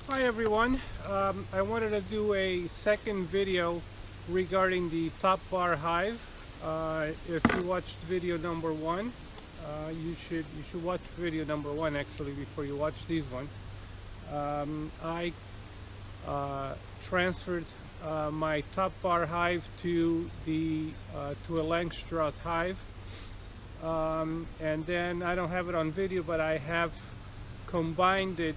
Hi everyone, I wanted to do a second video regarding the top bar hive. If you watched video number one, you should watch video number one actually before you watch these one. I transferred my top bar hive to a langstroth hive, and then I don't have it on video, but I have combined it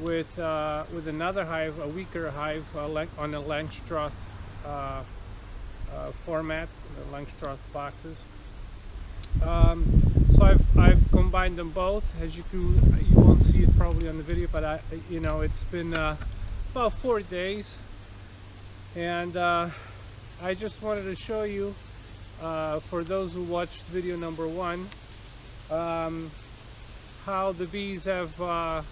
with another hive, a weaker hive on a langstroth format, the langstroth boxes. So I've combined them both. As you won't see it probably on the video, but it's been about 4 days, and I just wanted to show you, for those who watched video number one, how the bees have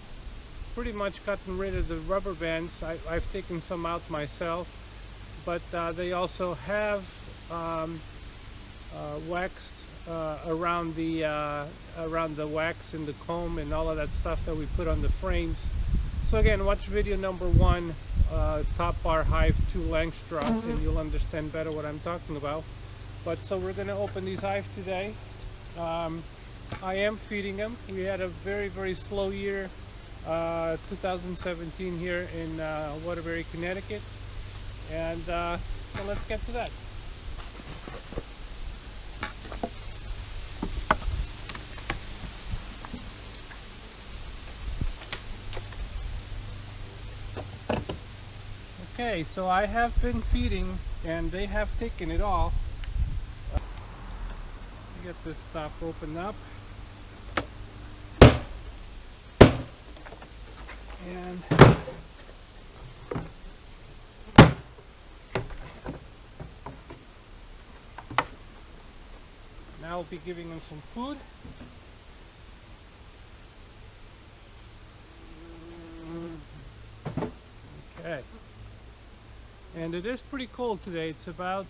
pretty much gotten rid of the rubber bands. I've taken some out myself, but they also have waxed around the wax and the comb and all of that stuff that we put on the frames. So again, watch video number one, top bar hive to langstroth, and you'll understand better what I'm talking about. But so we're going to open these hives today. I am feeding them. We had a very slow year, 2017 here in Waterbury, Connecticut, and so let's get to that. Okay, so I have been feeding and they have taken it all. Get this stuff opened up. And now I'll be giving them some food. Okay. And it is pretty cold today. It's about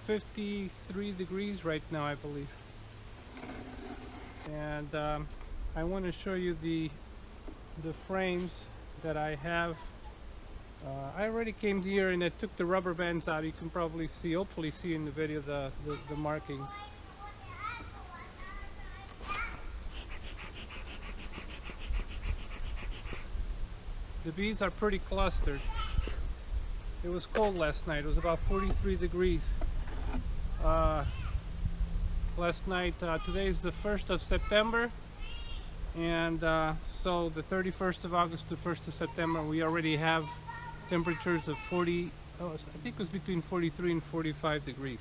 53 degrees right now, I believe. And I want to show you the frames that I have. I already came here and I took the rubber bands out. You can probably see, hopefully see in the video, the markings. The bees are pretty clustered. It was cold last night. It was about 43 degrees last night. Today is the 1st of September, and so the 31st of August to 1st of September, we already have temperatures of I think it was between 43 and 45 degrees.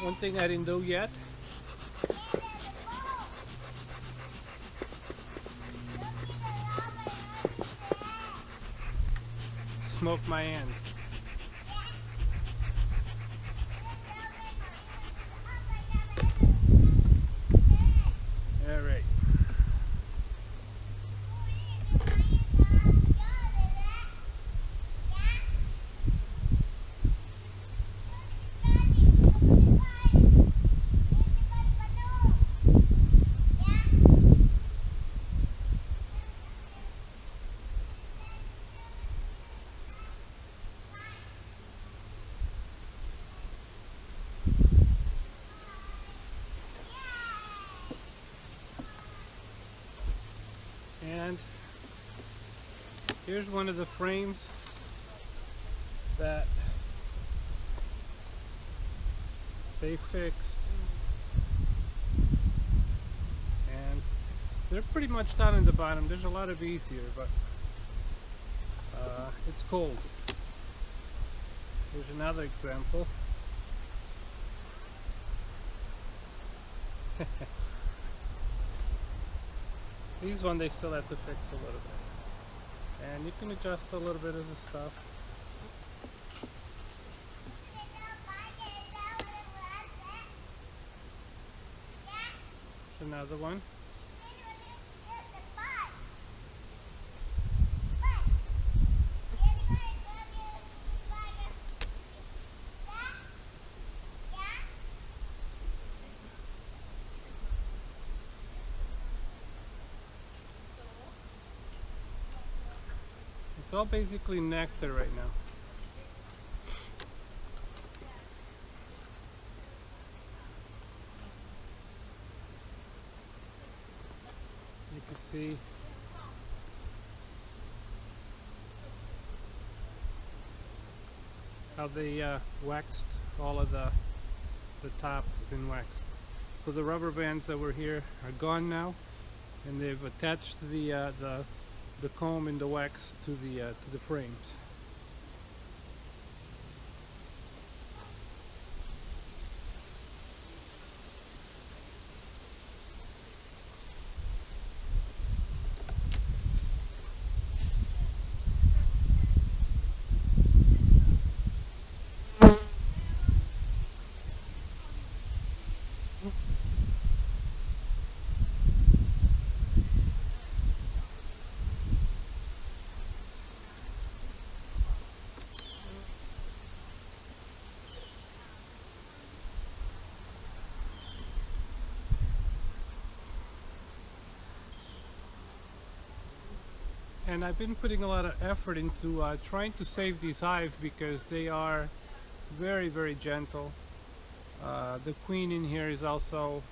One thing I didn't do yet, smoke my hands. All right. And here's one of the frames that they fixed, and they're pretty much down in the bottom. There's a lot of bees here, but it's cold. Here's another example. These one they still have to fix a little bit, and you can adjust a little bit of the stuff. There's another one. It's all basically nectar right now. You can see how they waxed all of the top has been waxed. So the rubber bands that were here are gone now, and they've attached the comb and the wax to the frames. And I've been putting a lot of effort into trying to save these hives because they are very, very gentle. The queen in here is also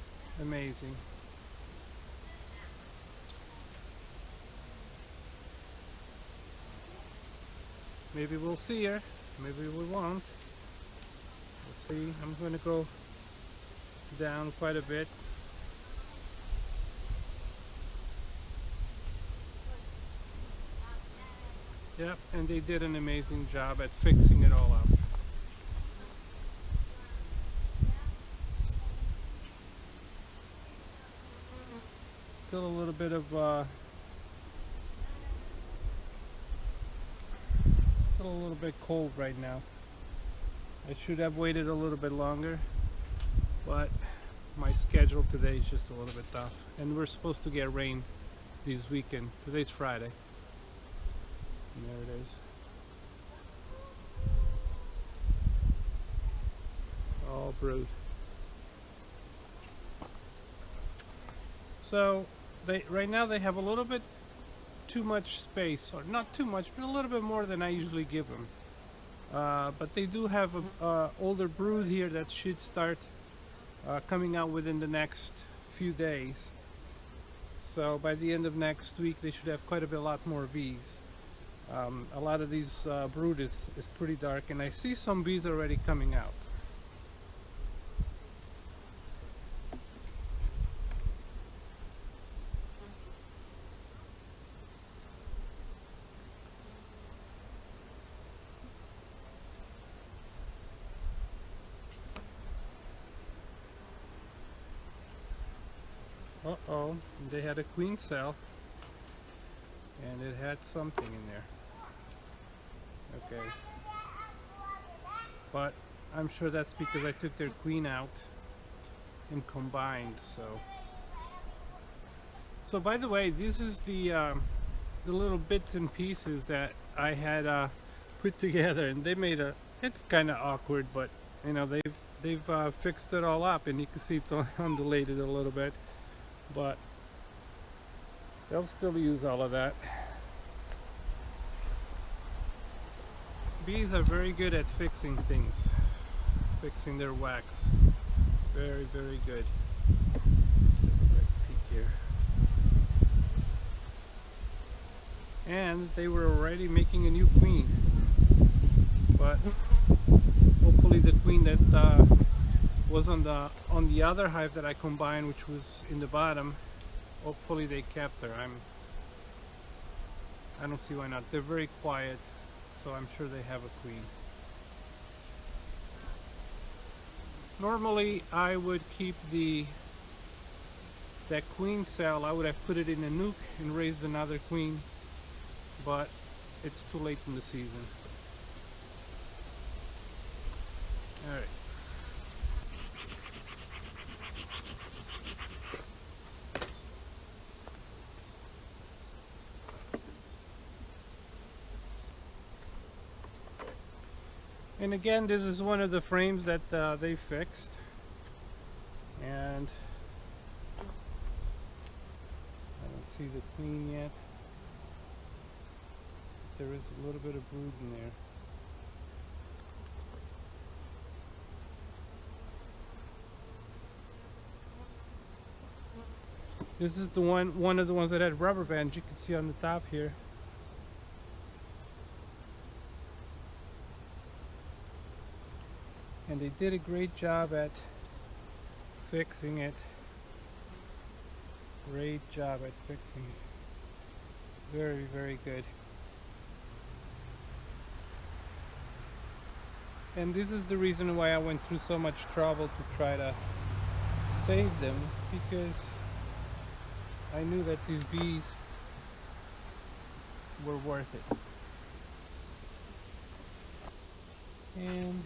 amazing. Maybe we'll see her, maybe we won't. We'll see. I'm going to go down quite a bit. Yep, and they did an amazing job at fixing it all up. Still a little bit of still a little bit cold right now. I should have waited a little bit longer, but my schedule today is just a little bit tough. And we're supposed to get rain this weekend. Today's Friday. And there it is. All brood. So right now they have a little bit too much space, or not too much, but a little bit more than I usually give them. But they do have a older brood here that should start coming out within the next few days. So by the end of next week they should have quite a lot more bees. A lot of these brood is pretty dark, and I see some bees already coming out. Uh-oh, they had a queen cell, and it had something in there. Okay, but I'm sure that's because I took their queen out and combined. So by the way, this is the little bits and pieces that I had put together, and they made it's kind of awkward, but you know, they've fixed it all up, and you can see it's undulated a little bit, but they'll still use all of that. Bees are very good at fixing things, fixing their wax. Very, very good. Let's peek here. And they were already making a new queen, but hopefully the queen that was on the other hive that I combined, which was in the bottom, hopefully they kept her. I don't see why not. They're very quiet, so I'm sure they have a queen. Normally I would keep that queen cell, I would have put it in a nuke and raised another queen, but it's too late in the season. Alright. And again, this is one of the frames that they fixed, and I don't see the queen yet. there is a little bit of brood in there. This is the one of the ones that had rubber bands. You can see on the top here. And they did a great job at fixing it. Great job at fixing it. Very, very good. And this is the reason why I went through so much trouble to try to save them, because I knew that these bees were worth it. And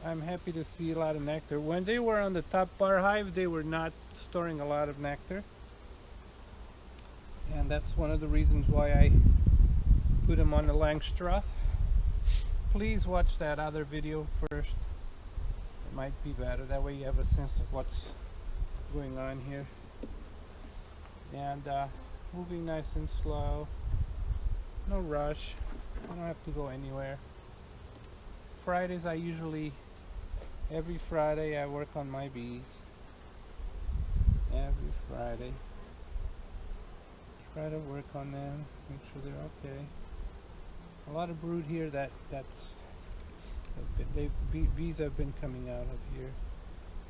I'm happy to see a lot of nectar. When they were on the top bar hive, they were not storing a lot of nectar. And that's one of the reasons why I put them on the langstroth. Please watch that other video first. It might be better. That way you have a sense of what's going on here. And moving nice and slow. No rush. I don't have to go anywhere. Fridays I usually, every Friday I work on my bees. Every Friday. Try to work on them, make sure they're okay. A lot of brood here bees have been coming out of here.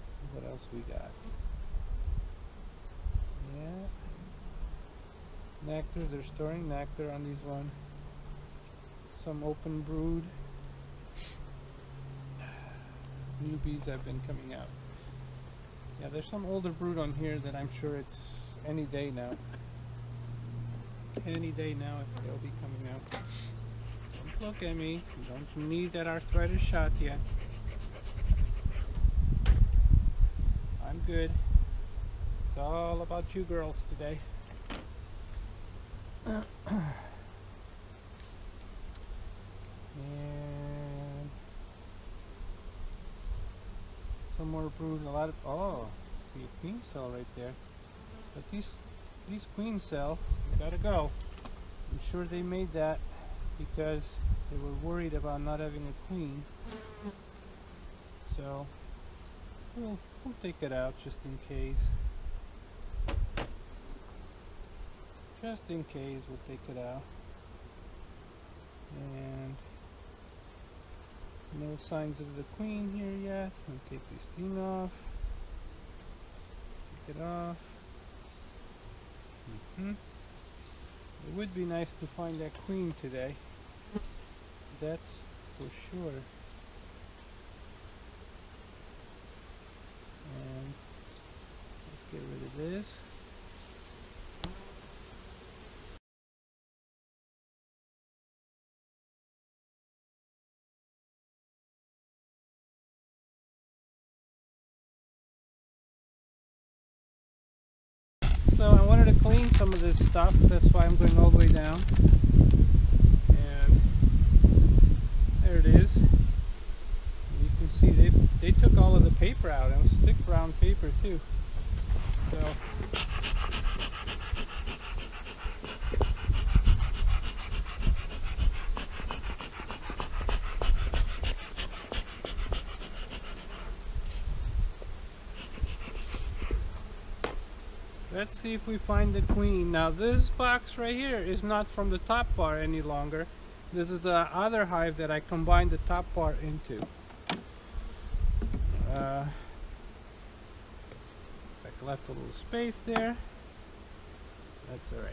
Let's see what else we got. Yeah. Nectar, they're storing nectar on these one. Some open brood. New bees have been coming out. Yeah, there's some older brood on here that I'm sure it's any day now. Any day now they'll be coming out. Don't look at me. You don't need that arthritis shot yet. I'm good. It's all about you girls today. And some more brood. A lot of, oh, see a queen cell right there. But these queen cell gotta go. I'm sure they made that because they were worried about not having a queen. So we'll take it out just in case. Just in case, we'll take it out. And no signs of the queen here yet. I'll take this thing off. Take it off. It would be nice to find that queen today. That's for sure. And let's get rid of this. So I wanted to clean some of this stuff, that's why I'm going all the way down. And there it is. And you can see they took all of the paper out. It was thick brown paper too. So let's see if we find the queen. Now this box right here is not from the top bar any longer. This is the other hive that I combined the top bar into. Looks like I left a little space there. That's alright.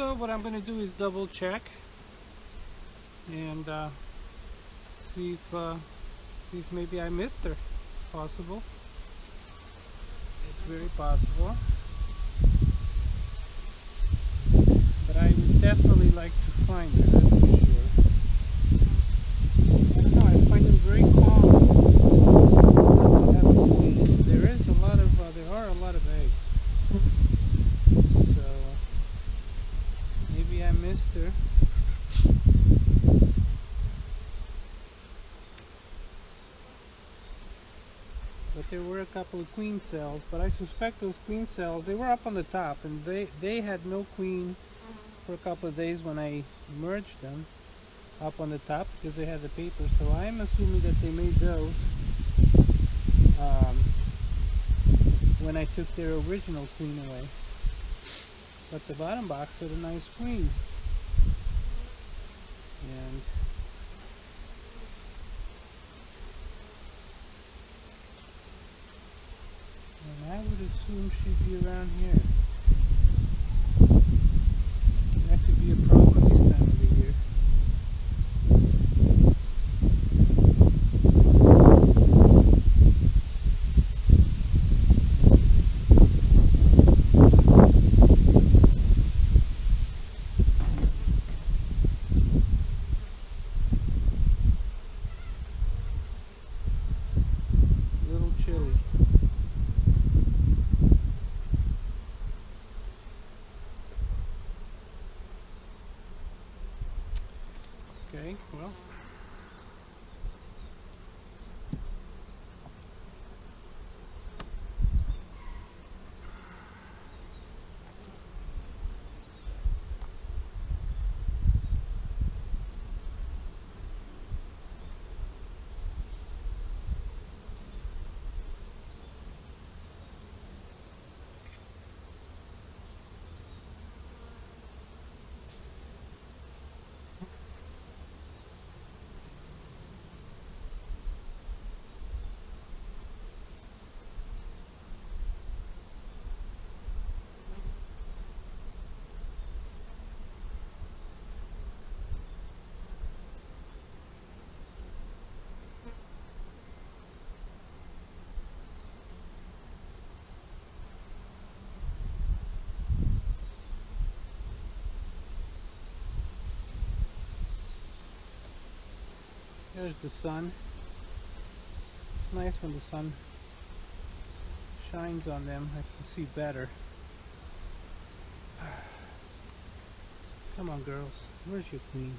So what I'm going to do is double check and see if maybe I missed her. Possible. It's very possible. But I would definitely like to find her, that's for sure. I don't know, I find them very calm. There is a lot of, there are a lot of eggs. So maybe I missed her. But there were a couple of queen cells, but I suspect those queen cells, they were up on the top, and they had no queen for a couple of days when I merged them up on the top because they had the paper. So I'm assuming that they made those when I took their original queen away. But the bottom box had a nice queen. And I would assume she'd be around here. That could be a problem this time of the year. A little chilly. Okay, well. There's the sun. It's nice when the sun shines on them. I can see better. Come on, girls. Where's your queen?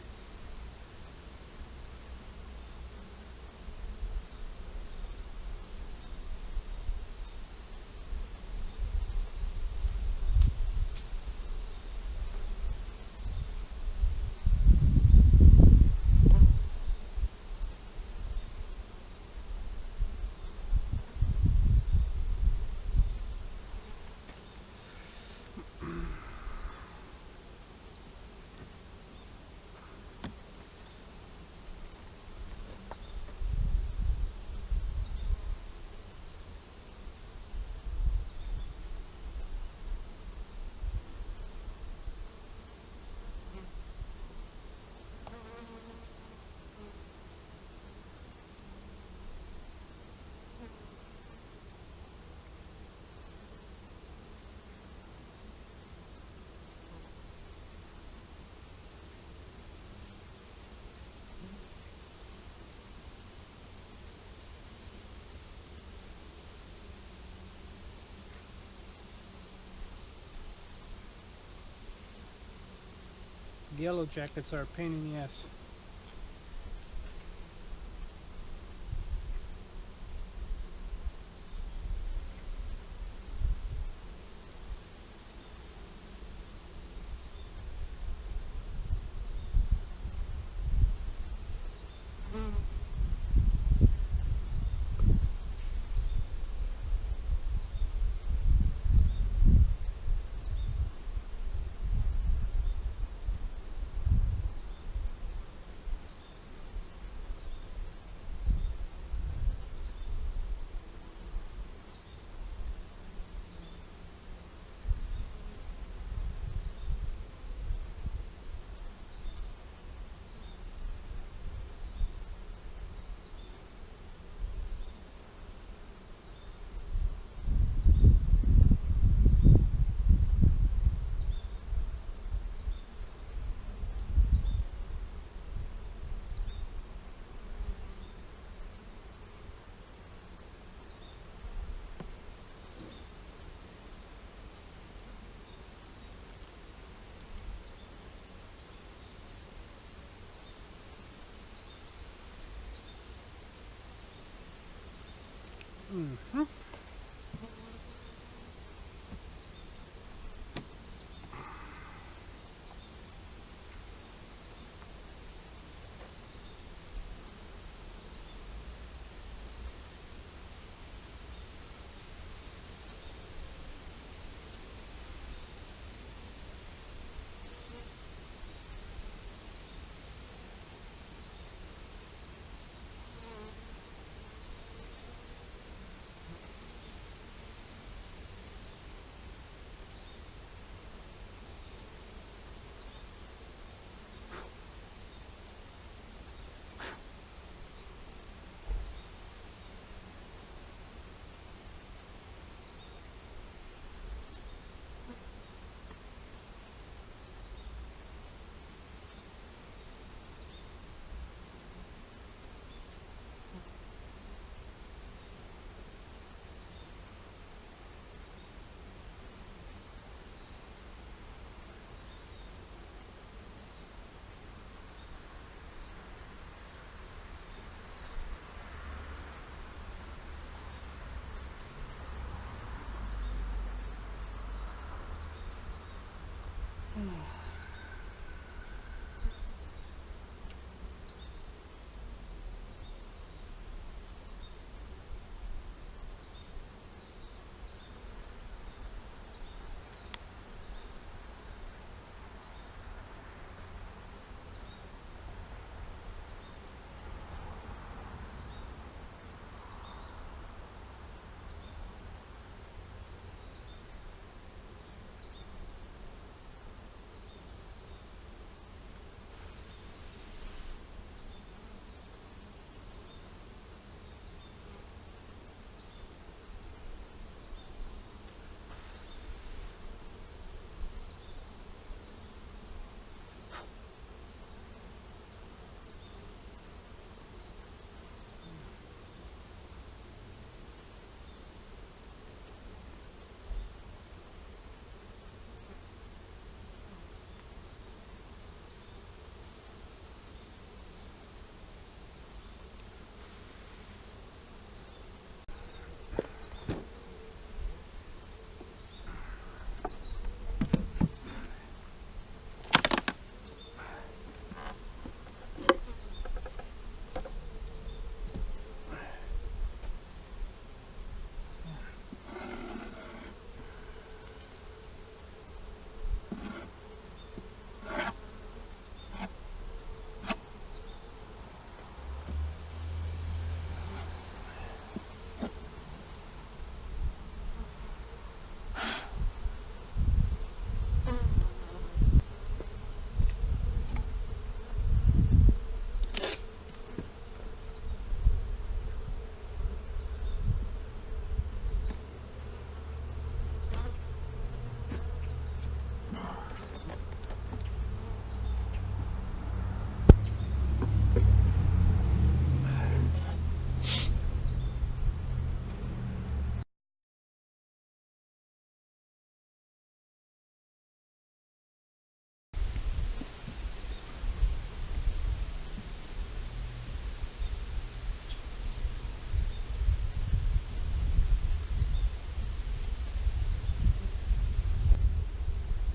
Yellow jackets are a pain in the ass. Mhm.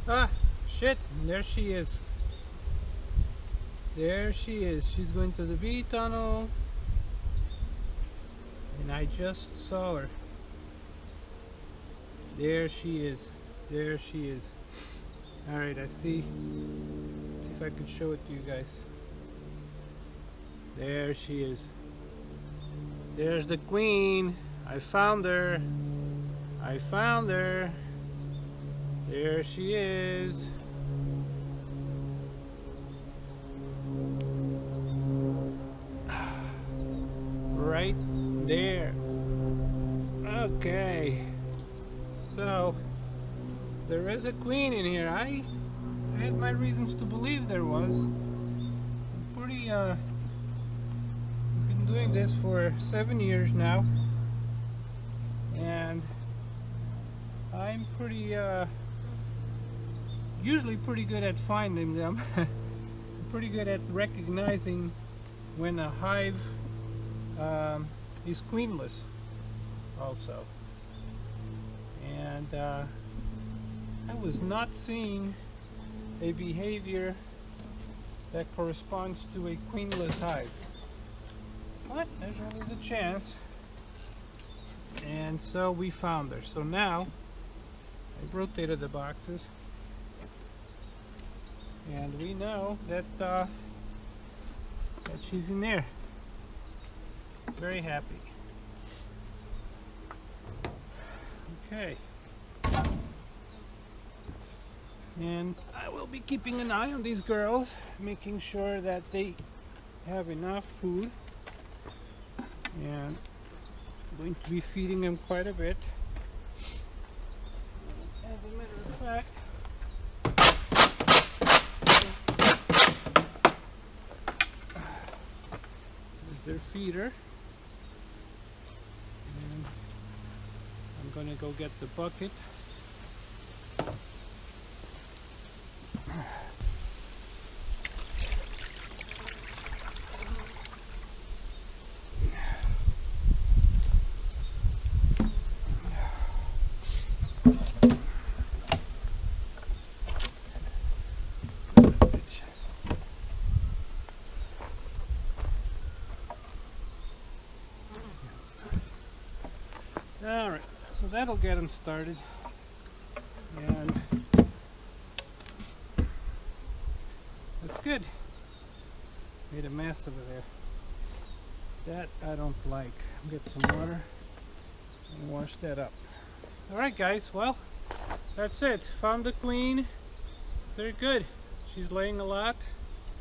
Ah, shit, there she is. There she is. She's going to the bee tunnel. And I just saw her. There she is. There she is. Alright, I see. If I could show it to you guys. There she is. There's the queen. I found her. I found her. There she is. Right there. Okay. So, there is a queen in here. I had my reasons to believe there was. Been doing this for 7 years now. And I'm usually pretty good at finding them. Pretty good at recognizing when a hive is queenless. also. And I was not seeing a behavior that corresponds to a queenless hive. But there's always a chance. And so we found her. So now I've rotated the boxes, and we know that that she's in there. Very happy. Okay. And I will be keeping an eye on these girls, making sure that they have enough food, and I'm going to be feeding them quite a bit. As a matter of fact, there's their feeder, and I'm going to go get the bucket. Alright, so that'll get them started, and that's good. Made a mess over there. That I don't like. Get some water and wash that up. Alright guys, well, that's it. Found the queen. Very good. She's laying a lot.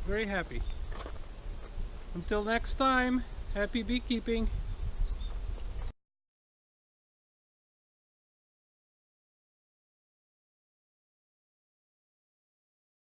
Very happy. Until next time, happy beekeeping.